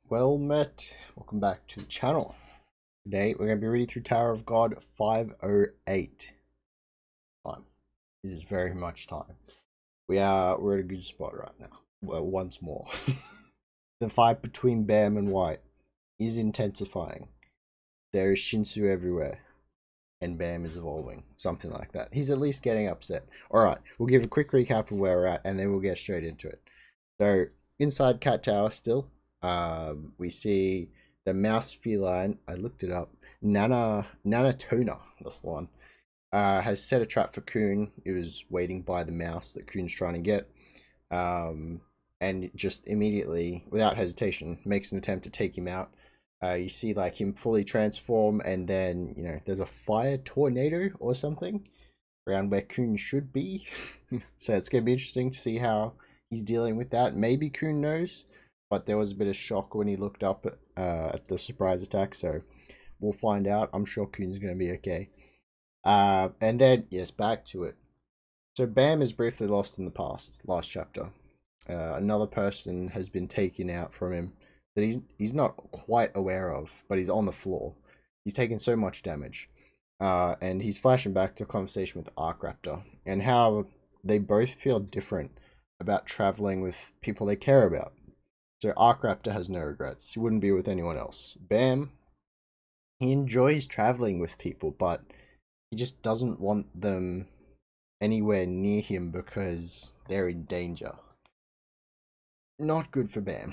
Well met. Welcome back to the channel. Today we're going to be reading through Tower of God 508. Time. It is very much time. We're at a good spot right now. Well, once more. The fight between Bam and White is intensifying. There is Shinsu everywhere. And Bam is evolving. Something like that. He's at least getting upset. Alright, we'll give a quick recap of where we're at and then we'll get straight into it. So, inside Cat Tower still. We see the mouse feline. I looked it up. Nanatona, that's the one. Has set a trap for Coon. It was waiting by the mouse that Coon's trying to get. And just immediately, without hesitation, makes an attempt to take him out. You see like him fully transform, and then there's a fire tornado or something around where Coon should be. So it's gonna be interesting to see how he's dealing with that. Maybe Coon knows, but there was a bit of shock when he looked up at the surprise attack. So we'll find out. I'm sure Coon's gonna be okay. And then yes, back to it. So Bam is briefly lost in the past, last chapter. Another person has been taken out from him that he's not quite aware of, but he's on the floor. He's taken so much damage. And he's flashing back to a conversation with Arkraptor and how they both feel different about traveling with people they care about. So Arkraptor has no regrets. He wouldn't be with anyone else. Bam, he enjoys traveling with people, but he just doesn't want them anywhere near him because they're in danger. Not good for Bam.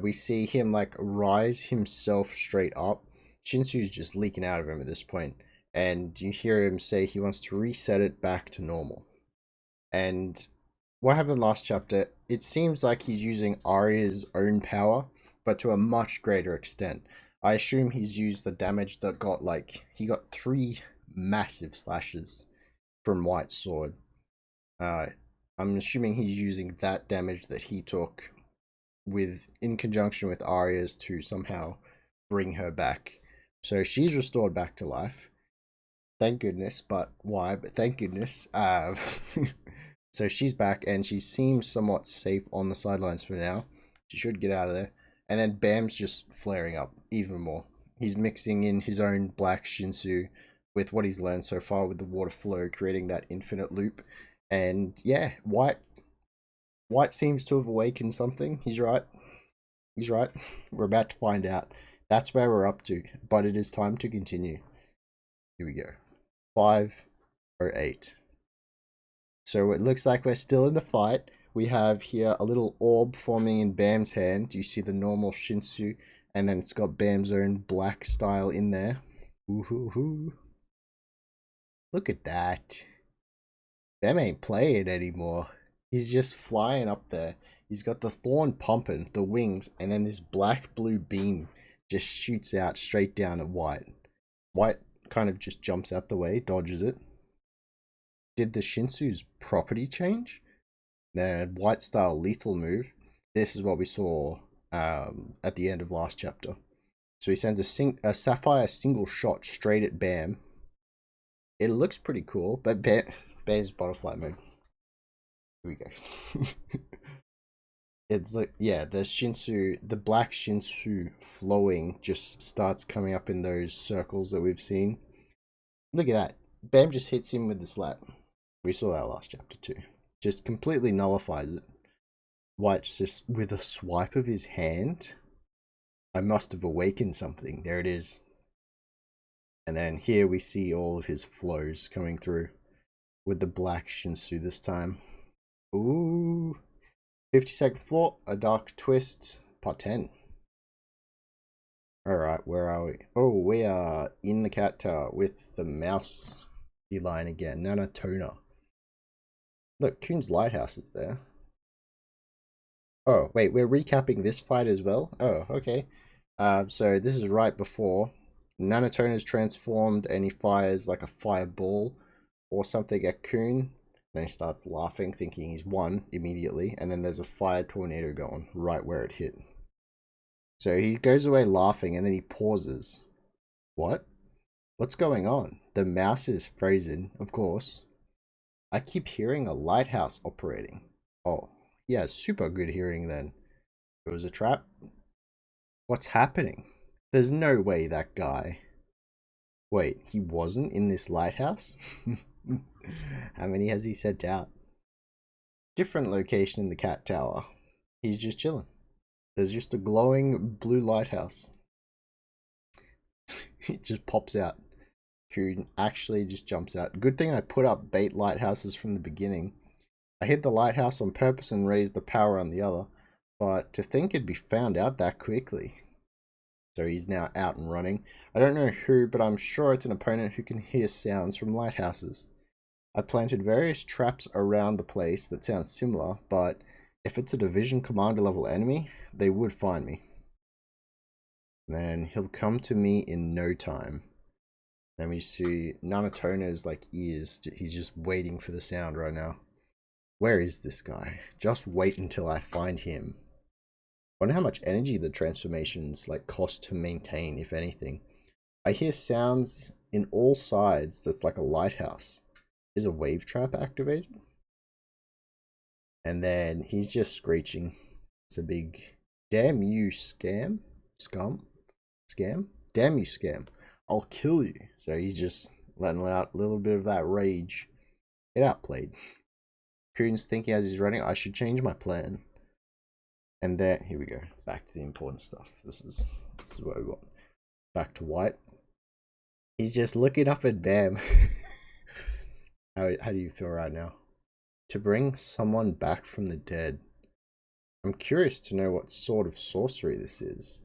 We see him like rise himself straight up. Shinsu's just leaking out of him at this point, and you hear him say he wants to reset it back to normal. And what happened last chapter, it seems like he's using Arya's own power, but to a much greater extent. I assume he's used the damage that got he got 3 massive slashes from White's sword. I'm assuming he's using that damage that he took in conjunction with Arya's to somehow bring her back. So she's restored back to life. Thank goodness, but why? But thank goodness. So she's back and she seems somewhat safe on the sidelines for now. She should get out of there. And then Bam's just flaring up even more. He's mixing in his own black shinsu with what he's learned so far with the water flow, creating that infinite loop. And yeah, White seems to have awakened something. He's right. He's right. We're about to find out. That's where we're up to. But it is time to continue. Here we go. 508. So it looks like we're still in the fight. We have here a little orb forming in Bam's hand. You see the normal Shinsu, and then it's got Bam's own black style in there. Ooh-hoo-hoo. Look at that. Bam ain't playing anymore. He's just flying up there. He's got the thorn pumping, the wings, and then this black-blue beam just shoots out straight down at White. White kind of just jumps out the way, dodges it. Did the Shinsu's property change? Then White style lethal move. This is what we saw at the end of last chapter. So he sends a sapphire single shot straight at Bam. It looks pretty cool, but Bam's butterfly mode. Here we go. It's like, yeah, the black Shinsu flowing just starts coming up in those circles that we've seen. Look at that. Bam just hits him with the slap. We saw that last chapter too. Just completely nullifies it. White's just with a swipe of his hand. I must have awakened something. There it is. And then here we see all of his flows coming through with the black Shinsu this time. Ooh. 52nd floor, a dark twist, part 10. Alright, where are we? Oh, we are in the cat tower with the mouse line again, Nanatona. Look, Coon's lighthouse is there. Oh, wait, we're recapping this fight as well? Oh, okay. So this is right before Nanatone is transformed and he fires like a fireball or something at Coon. Then he starts laughing, thinking he's won immediately. And then there's a fire tornado going right where it hit. So he goes away laughing and then he pauses. What? What's going on? The mouse is frozen, of course. I keep hearing a lighthouse operating. Oh, he has super good hearing then. It was a trap. What's happening? There's no way that guy... Wait, he wasn't in this lighthouse? How many has he sent out? Different location in the cat tower. He's just chilling. There's just a glowing blue lighthouse. It just pops out. Who actually just jumps out. Good thing I put up bait lighthouses from the beginning. I hit the lighthouse on purpose and raised the power on the other. But to think it'd be found out that quickly. So he's now out and running. I don't know who, but I'm sure it's an opponent who can hear sounds from lighthouses. I planted various traps around the place that sound similar, but if it's a division commander level enemy, they would find me. Then he'll come to me in no time. Then we see Nanatona's like ears. He's just waiting for the sound right now. Where is this guy? Just wait until I find him. Wonder how much energy the transformations like cost to maintain, if anything. I hear sounds in all sides. That's like a lighthouse. Is a wave trap activated? And then he's just screeching. It's a big damn you scam. Scam? Damn you scam. I'll kill you. So he's just letting out a little bit of that rage. Get outplayed. Coon's thinking as he's running, I should change my plan. And there, here we go. Back to the important stuff. This is what we want. Back to White. He's just looking up at Bam. How do you feel right now? To bring someone back from the dead. I'm curious to know what sort of sorcery this is.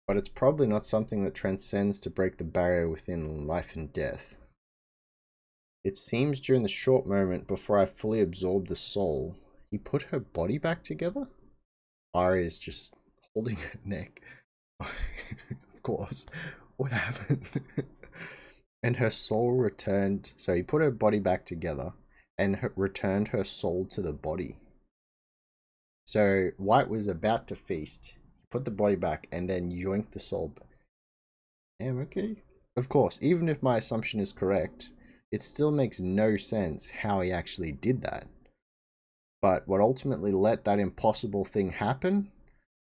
But it's probably not something that transcends to break the barrier within life and death. It seems during the short moment before I fully absorbed the soul, he put her body back together? Arya's just holding her neck. Of course. What happened? And her soul returned. So he put her body back together and returned her soul to the body. So White was about to feast. He put the body back and then yoinked the soul. Damn, okay. Of course, even if my assumption is correct, it still makes no sense how he actually did that. But what ultimately let that impossible thing happen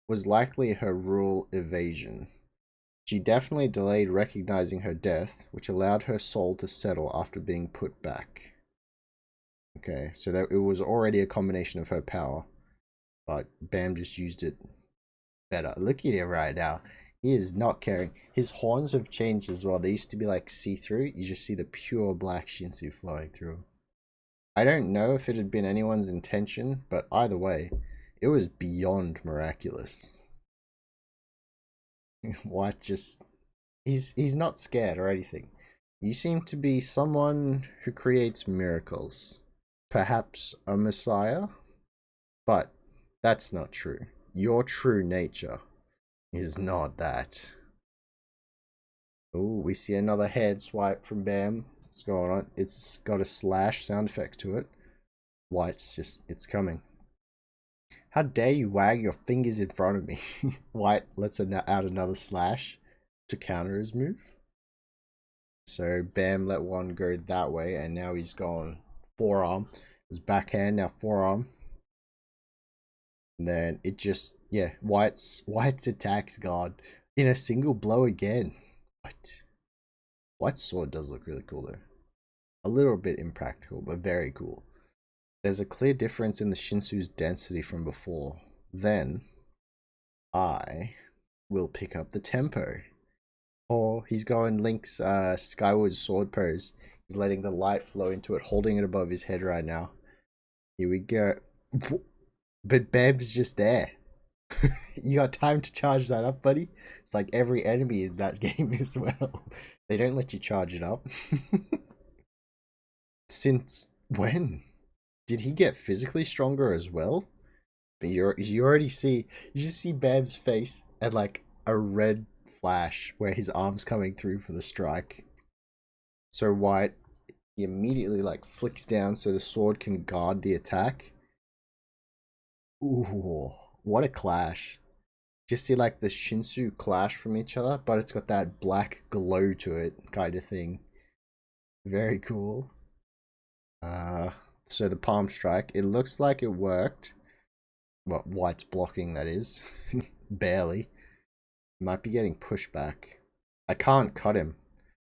was likely her rule evasion. She definitely delayed recognizing her death, which allowed her soul to settle after being put back. Okay, so that it was already a combination of her power, but Bam just used it better. Look at him right now. He is not caring. His horns have changed as well. They used to be like see-through. You just see the pure black shinsu flowing through. I don't know if it had been anyone's intention, but either way, it was beyond miraculous. White just... He's not scared or anything. You seem to be someone who creates miracles. Perhaps a messiah? But that's not true. Your true nature is not that. Oh, we see another head swipe from Bam. What's going on? It's got a slash sound effect to it. White's just, it's coming. How dare you wag your fingers in front of me? White lets out another slash to counter his move. So Bam let one go that way, and now he's gone forearm. His backhand, now forearm. And then it just, yeah, White's attacks gone in a single blow again. What? White's sword does look really cool though. A little bit impractical, but very cool. There's a clear difference in the Shinsu's density from before. Then I will pick up the tempo. Or he's going Link's Skyward Sword pose. He's letting the light flow into it, holding it above his head right now. Here we go. But Bam's just there. You got time to charge that up, buddy? It's like every enemy in that game as well. They don't let you charge it up. Since when? Did he get physically stronger as well? But you already see, you just see Bam's face and like a red flash where his arm's coming through for the strike. So White, he immediately like flicks down so the sword can guard the attack. Ooh, what a clash. Just see like the Shinsu clash from each other, but it's got that black glow to it kind of thing. Very cool. So the palm strike, it looks like it worked. Well, white's blocking, that is. Barely. Might be getting pushed back. I can't cut him.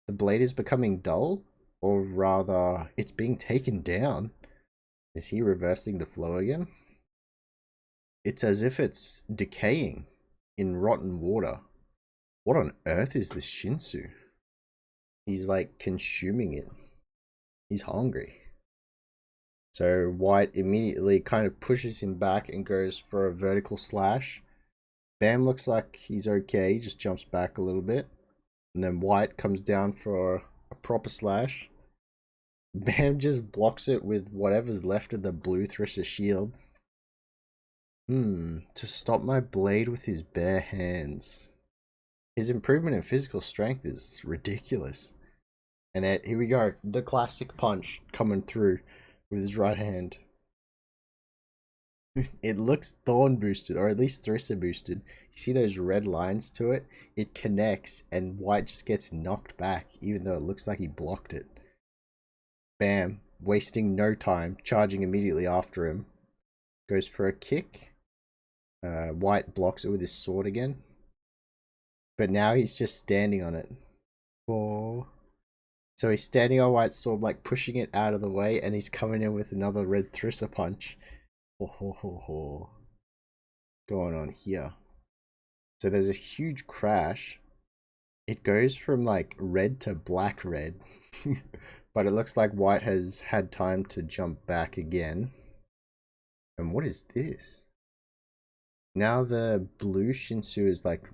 The blade is becoming dull, or rather, it's being taken down. Is he reversing the flow again? It's as if it's decaying in rotten water. What on earth is this shinsu? He's like consuming it. He's hungry. So white immediately kind of pushes him back and goes for a vertical slash. Bam looks like he's okay, just jumps back a little bit. And then white comes down for a proper slash. Bam just blocks it with whatever's left of the blue Thrisser shield. To stop my blade with his bare hands. His improvement in physical strength is ridiculous. And then here we go, the classic punch coming through with his right hand. It looks thorn boosted, or at least Thrisser boosted. You see those red lines to it? It connects and white just gets knocked back, even though it looks like he blocked it. Bam, wasting no time, charging immediately after him. Goes for a kick. White blocks it with his sword again. But now he's just standing on it. Oh. So he's standing on White's sword, like pushing it out of the way, and he's coming in with another red Thrisser punch. Going on here. So there's a huge crash. It goes from like red to black red. But it looks like White has had time to jump back again. And what is this? Now the blue shinsu is like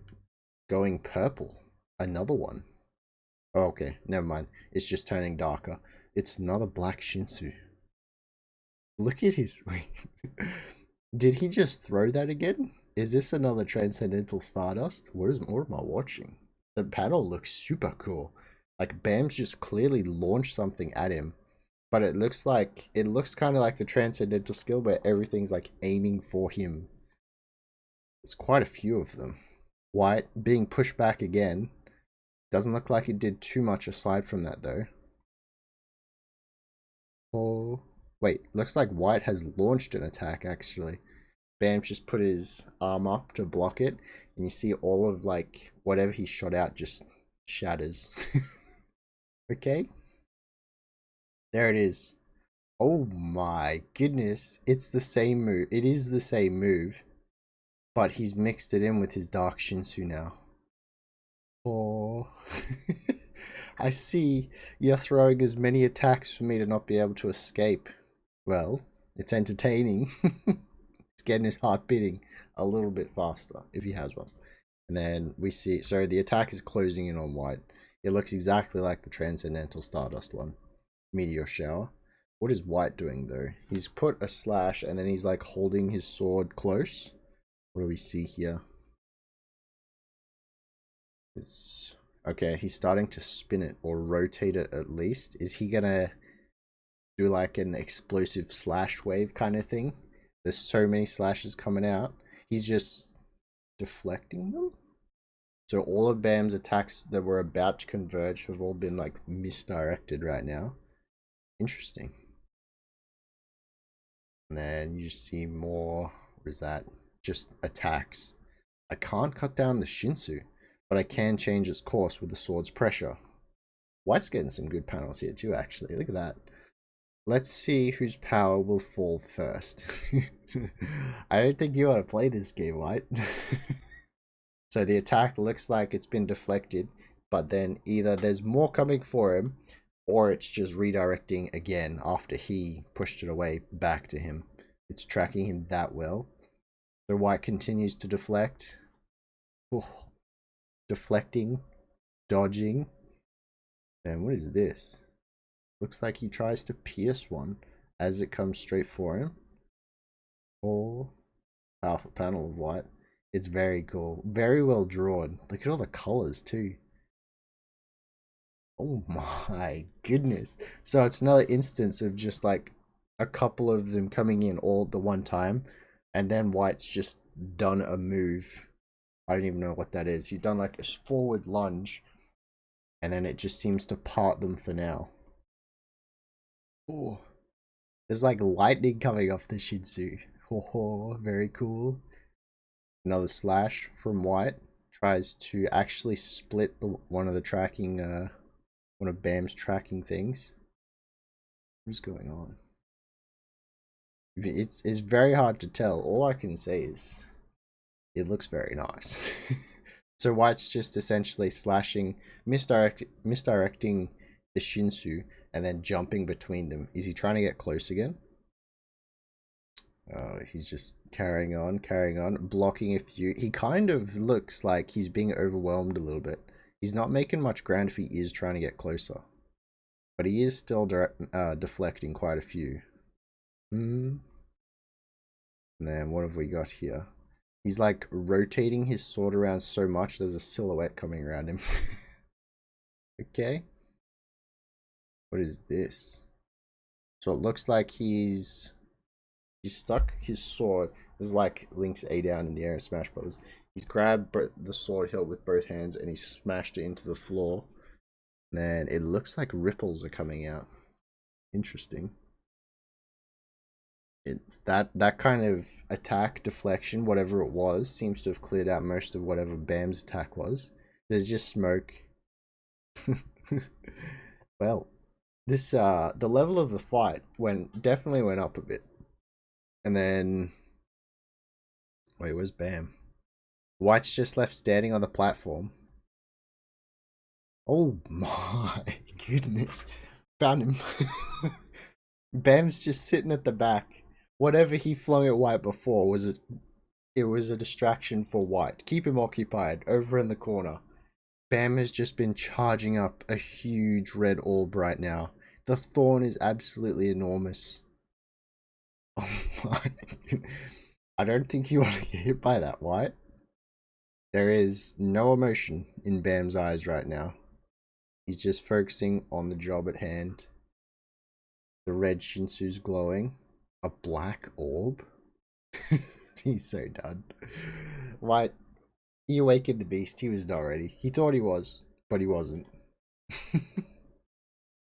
going purple. Another one. Oh, okay, never mind. It's just turning darker. It's another black shinsu. Look at his wing. Did he just throw that again? Is this another Transcendental Stardust? What am I watching? The panel looks super cool. Like Bam's just clearly launched something at him. But it looks kind of like the Transcendental skill where everything's like aiming for him. There's quite a few of them. White being pushed back again. Doesn't look like it did too much aside from that though. Oh, wait, looks like White has launched an attack actually. Bam just put his arm up to block it, and you see all of like whatever he shot out just shatters. Okay, there it is. Oh my goodness, it's the same move. It is the same move, but he's mixed it in with his Dark Shinsu now. Oh, I see you're throwing as many attacks for me to not be able to escape. Well, it's entertaining. It's getting his heart beating a little bit faster if he has one. And then we see, so the attack is closing in on White. It looks exactly like the Transcendental Stardust one. Meteor Shower. What is White doing though? He's put a slash and then he's like holding his sword close. What do we see here? It's okay, he's starting to spin it or rotate it at least. Is he gonna do like an explosive slash wave kind of thing? There's so many slashes coming out. He's just deflecting them. So all of Bam's attacks that were about to converge have all been like misdirected right now. Interesting. And then you just see more, what is that? Just attacks. I can't cut down the Shinsu, but I can change its course with the sword's pressure. White's getting some good panels here too, actually. Look at that. Let's see whose power will fall first. I don't think you want to play this game, White. So the attack looks like it's been deflected, but then either there's more coming for him, or it's just redirecting again after he pushed it away back to him. It's tracking him that well. So White continues to deflect. Oof. Deflecting, dodging. And what is this? Looks like he tries to pierce one as it comes straight for him. Oh, powerful panel of White. It's very cool. Very well drawn. Look at all the colors too. Oh my goodness. So it's another instance of just like a couple of them coming in all at the one time. And then White's just done a move. I don't even know what that is. He's done like a forward lunge. And then it just seems to part them for now. Oh, there's like lightning coming off the Shinsu. Oh, very cool. Another slash from White. Tries to actually split one of the tracking, one of Bam's tracking things. What's going on? It's very hard to tell. All I can say is it looks very nice. So White's just essentially slashing, misdirecting the shinsu and then jumping between them. Is he trying to get close again? He's just carrying on, blocking a few. He kind of looks like he's being overwhelmed a little bit. He's not making much ground if he is trying to get closer. But he is still deflecting quite a few. And then what have we got here? He's like rotating his sword around so much there's a silhouette coming around him. Okay. What is this? So it looks like he's stuck his sword. This is like Link's A down in the air in Smash Brothers. He's grabbed the sword hilt with both hands and he's smashed it into the floor. And then it looks like ripples are coming out. Interesting. It's that kind of attack deflection, whatever it was, seems to have cleared out most of whatever Bam's attack was. There's just smoke. Well, this the level of the fight definitely went up a bit. And then wait, where's Bam? White's just left standing on the platform. Oh my goodness. Found him. Bam's just sitting at the back. Whatever he flung at White before it was a distraction for White. Keep him occupied over in the corner. Bam has just been charging up a huge red orb right now. The thorn is absolutely enormous. Oh my. I don't think you want to get hit by that, White. There is no emotion in Bam's eyes right now. He's just focusing on the job at hand. The red shinsu's glowing. A black orb? He's so done. White, he awakened the beast. He was not ready. He thought he was, but he wasn't.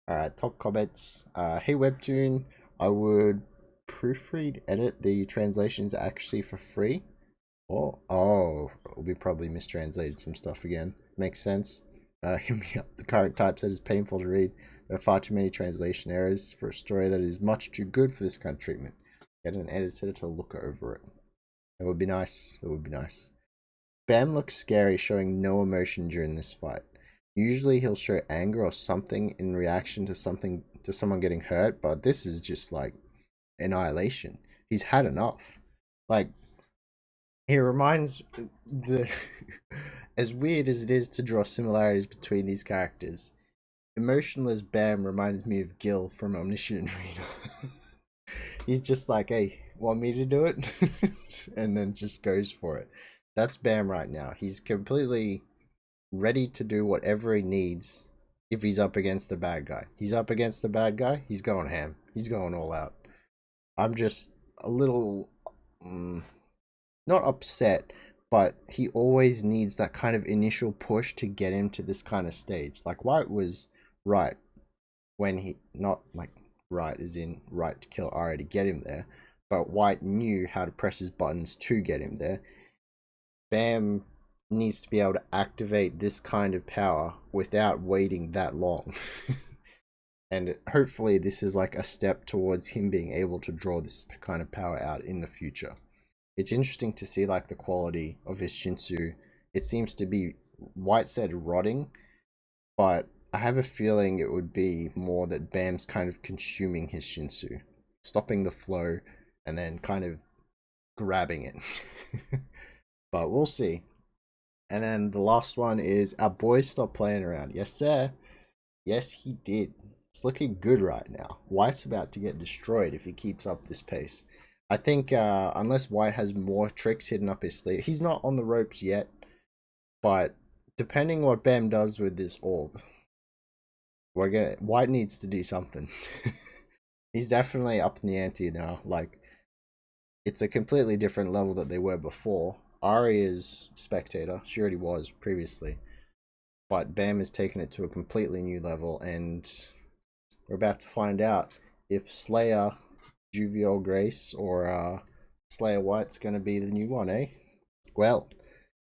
Alright, top comments. Hey Webtoon, I would proofread, edit the translations actually for free. Oh, we probably mistranslated some stuff again. Makes sense. Hit me up. The current typeset is painful to read. There are far too many translation errors for a story that is much too good for this kind of treatment. Get an editor to look over it. That would be nice. That would be nice. Bam looks scary, showing no emotion during this fight. Usually he'll show anger or something in reaction to someone getting hurt, but this is just like annihilation. He's had enough. Like, he reminds as weird as it is to draw similarities between these characters, emotionless Bam reminds me of Gil from Omniscient Reader. He's just like, hey, want me to do it? And then just goes for it. That's Bam right now. He's completely ready to do whatever he needs if he's up against a bad guy. He's up against a bad guy, he's going ham. He's going all out. I'm just a little not upset, but he always needs that kind of initial push to get him to this kind of stage. Like, White was right when he, not like right as in right to kill Arya to get him there, but White knew how to press his buttons to get him there. Bam needs to be able to activate this kind of power without waiting that long. And hopefully this is like a step towards him being able to draw this kind of power out in the future. It's interesting to see like the quality of his shinsu. It seems to be, White said rotting, but I have a feeling it would be more that Bam's kind of consuming his shinsu, stopping the flow and then kind of grabbing it. But we'll see. And then the last one is our boy stopped playing around. Yes, sir. Yes, he did. It's looking good right now. White's about to get destroyed if he keeps up this pace. I think unless White has more tricks hidden up his sleeve, he's not on the ropes yet. But depending what Bam does with this orb, White needs to do something. He's definitely up in the ante now. Like, it's a completely different level that they were before. Arya's spectator. She already was previously. But Bam has taken it to a completely new level, and we're about to find out if Slayer, Juvial Grace, or Slayer White's going to be the new one, eh? Well,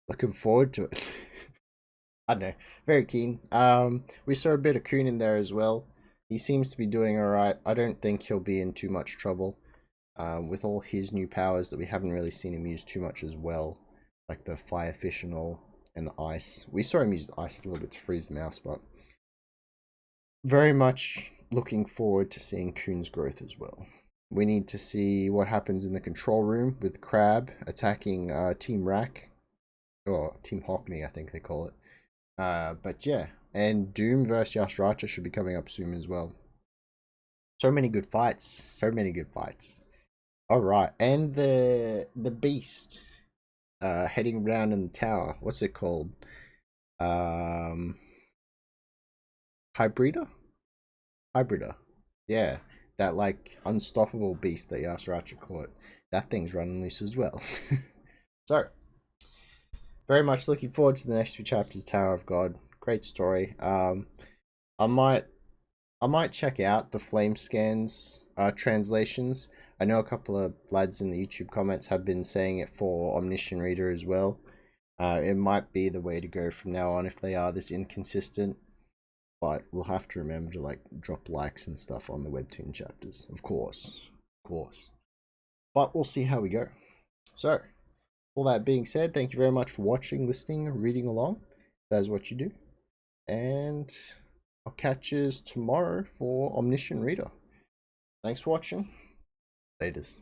looking forward to it. I don't know. Very keen. We saw a bit of Kuhn in there as well. He seems to be doing alright. I don't think he'll be in too much trouble. With all his new powers that we haven't really seen him use too much as well. Like the Fire Fissional and the Ice. We saw him use Ice a little bit to freeze the mouse, but very much looking forward to seeing Kuhn's growth as well. We need to see what happens in the control room with Crab attacking Team Rack. Or Team Hockney, I think they call it. But yeah, and Doom versus Yashratra should be coming up soon as well. So many good fights. So many good fights. Alright, and the Beast. Heading around in the tower. What's it called? Hybrida? Hybrida. Yeah. That like unstoppable beast that Yashratra caught. That thing's running loose as well. So very much looking forward to the next few chapters of Tower of God. Great story. I might check out the Flame Scans translations. I know a couple of lads in the YouTube comments have been saying it for Omniscient Reader as well. It might be the way to go from now on if they are this inconsistent. But we'll have to remember to like drop likes and stuff on the webtoon chapters. Of course. Of course. But we'll see how we go. So, all that being said, thank you very much for watching, listening, reading along. That is what you do. And I'll catch you tomorrow for Omniscient Reader. Thanks for watching. Laters.